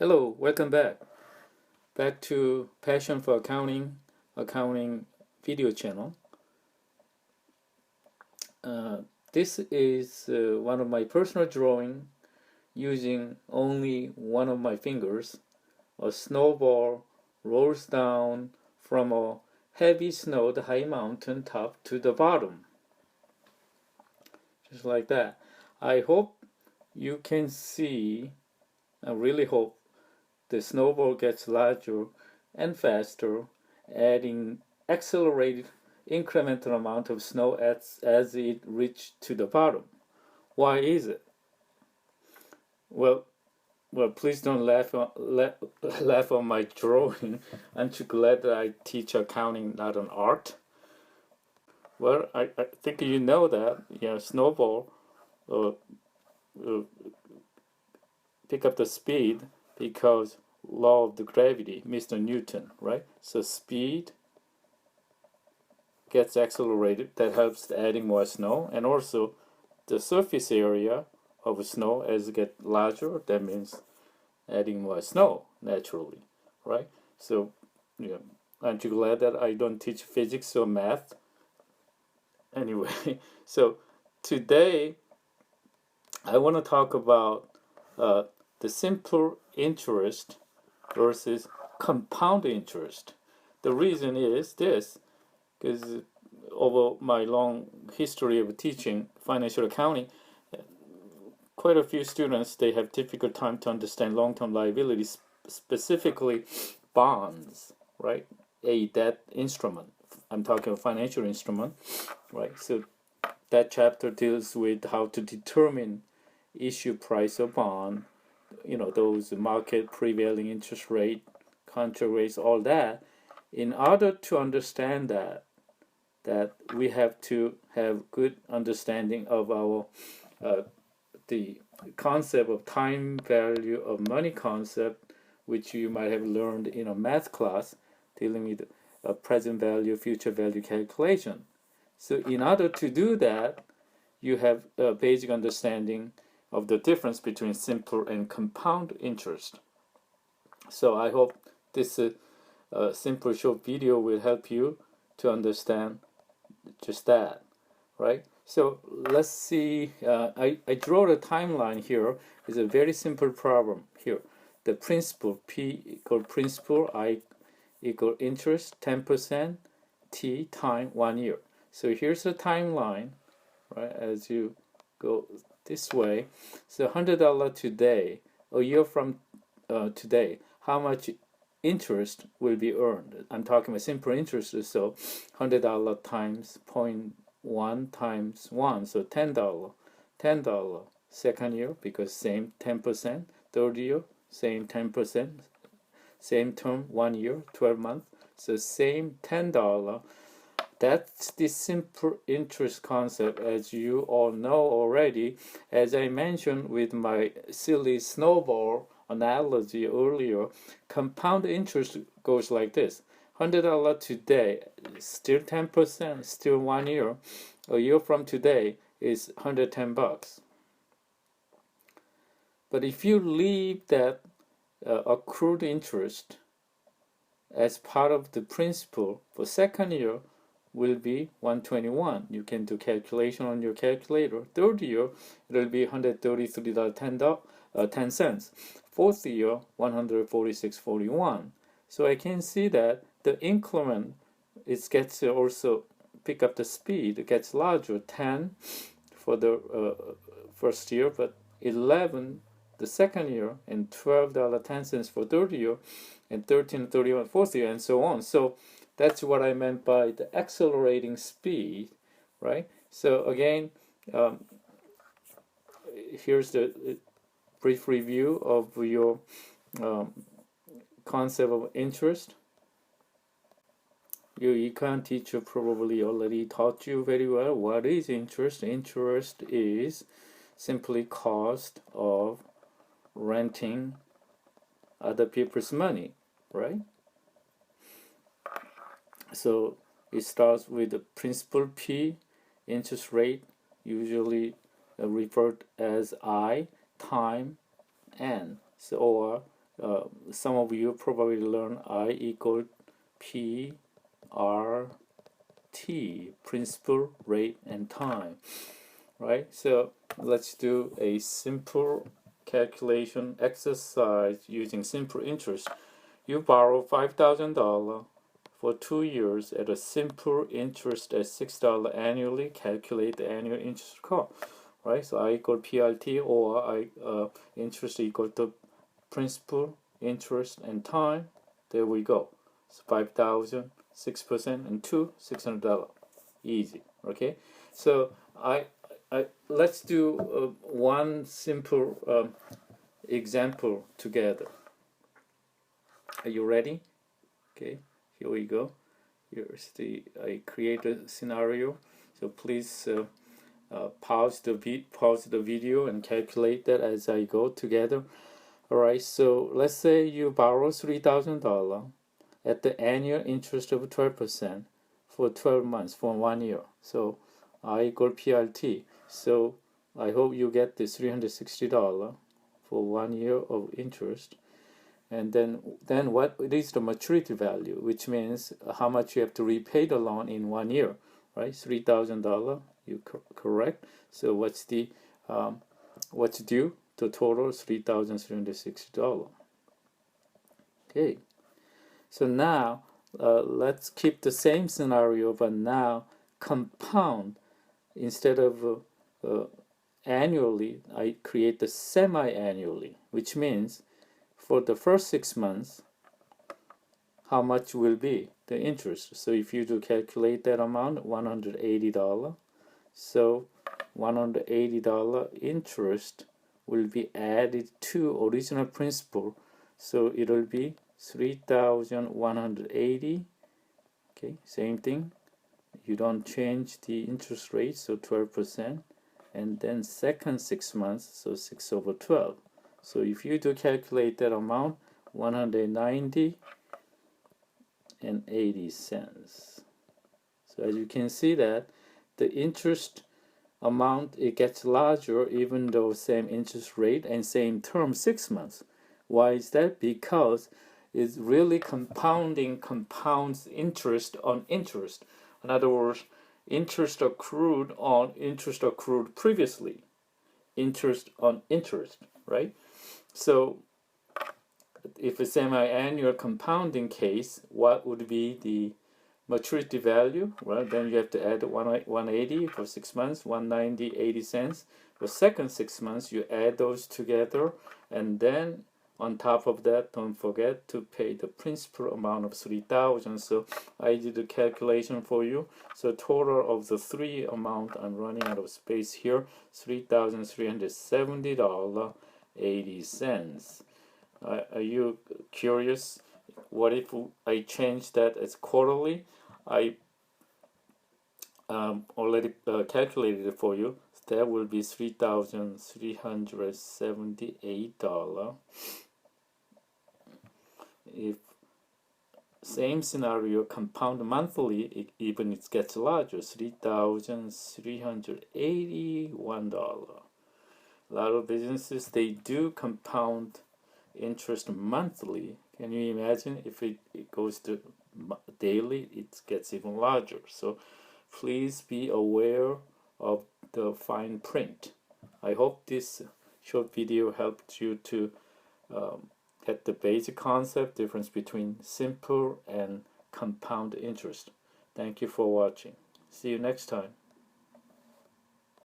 Hello, welcome back. Back to Passion for Accounting video channel. This is one of my personal drawing using only one of my fingers. A snowball rolls down from a heavy snowed high mountain top to the bottom. Just like that. I hope you can see, I really hope the snowball gets larger and faster, adding accelerated incremental amount of snow as it reaches to the bottom. Why is it? Well, please don't laugh on my drawing. Aren't you glad that I teach accounting, not an art? Well, I think you know that. Snowball uh, uh, pick up the speed because law of the gravity, Mr. Newton, right? So speed gets accelerated. That helps adding more snow, and also the surface area of snow as it gets larger. That means adding more snow naturally, right? So, yeah, aren't you glad that I don't teach physics or math? Anyway, so today I want to talk about uh, the simple interest versus compound interest. The reason is this, because over my long history of teaching financial accounting, quite a few students, they have difficult time to understand long-term liabilities, specifically bonds, right? A debt instrument. I'm talking about financial instrument, right? So that chapter deals with how to determine issue price of bond, those market prevailing interest rate, contract rates, all that. In order to understand that we have to have good understanding of our the concept of time value of money concept, which you might have learned in a math class dealing with present value, future value calculation. So in order to do that, you have a basic understanding of the difference between simple and compound interest. So I hope this simple short video will help you to understand just that, right? So let's see, I draw the timeline here. It's a very simple problem here. The principal, P equal principal, I equal interest, 10%, T time 1 year. So here's the timeline, right, as you go this way. So $100 today, a year from today, how much interest will be earned? I'm talking about simple interest, so $100 times 0.1 times 1, so $10. $10 second year, because same 10%, third year, same 10%, same term, 1 year, 12 months, so same $10. That's the simple interest concept, as you all know already. As I mentioned with my silly snowball analogy earlier, compound interest goes like this. $100 today, still 10%, still 1 year. A year from today is $110. But if you leave that accrued interest as part of the principal for second year, will be 121. You can do calculation on your calculator. Third year, it will be $133.10. Fourth year, 146.41. So I can see that the increment, it gets to also pick up the speed. It gets larger, 10 for the first year, but 11 the second year, and $12.10 for third year, and 13.31 fourth year, and so on. So that's what I meant by the accelerating speed, right? So again, here's the brief review of your concept of interest. Your econ teacher probably already taught you very well what is interest. Interest is simply cost of renting other people's money, right? So it starts with the principal P, interest rate, usually referred as I, time, N. So, or some of you probably learn I equal P R T, principal, rate, and time, right? So let's do a simple calculation exercise using simple interest. You borrow $5,000 for 2 years at a simple interest at $6 annually. Calculate the annual interest cost, right? So I equal PRT, or interest equal to principal, interest, and time. There we go. So 5,000, 6%, and $600. Easy. Okay. So let's do one simple example together. Are you ready? Okay. Here we go. Here's I create a scenario. So please pause the video and calculate that as I go together. Alright, so let's say you borrow $3,000 at the annual interest of 12% for 12 months, for 1 year. So I equal PRT. So I hope you get the $360 for 1 year of interest. And then what is the maturity value, which means how much you have to repay the loan in 1 year, right? $3,000, you correct. So what's due? The total is $3,360. Okay, so now let's keep the same scenario, but now compound. Instead of annually, I create the semi-annually, which means for the first 6 months, how much will be the interest? So if you do calculate that amount, $180. So $180 interest will be added to original principal, so it will be 3,180. Okay, same thing, you don't change the interest rate, so 12%, and then second 6 months, so 6 over 12. So if you do calculate that amount, 190 and 80 cents. So as you can see that the interest amount, it gets larger even though same interest rate and same term, 6 months. Why is that? Because it's really compounds interest on interest. In other words, interest accrued on interest accrued previously, interest on interest, right? So if a semi-annual compounding case, what would be the maturity value? Well, then you have to add 180 for 6 months, 190, 80 cents. For second 6 months, you add those together, and then on top of that, don't forget to pay the principal amount of 3,000. So I did the calculation for you. So total of the three amount, I'm running out of space here, $3,370.80. Are you curious? What if I change that as quarterly? I already calculated it for you. That will be $3,378. If same scenario, compound monthly, even it gets larger, $3,381. A lot of businesses, they do compound interest monthly. Can you imagine if it goes to daily, it gets even larger. So please be aware of the fine print. I hope this short video helped you to get the basic concept, difference between simple and compound interest. Thank you for watching. See you next time.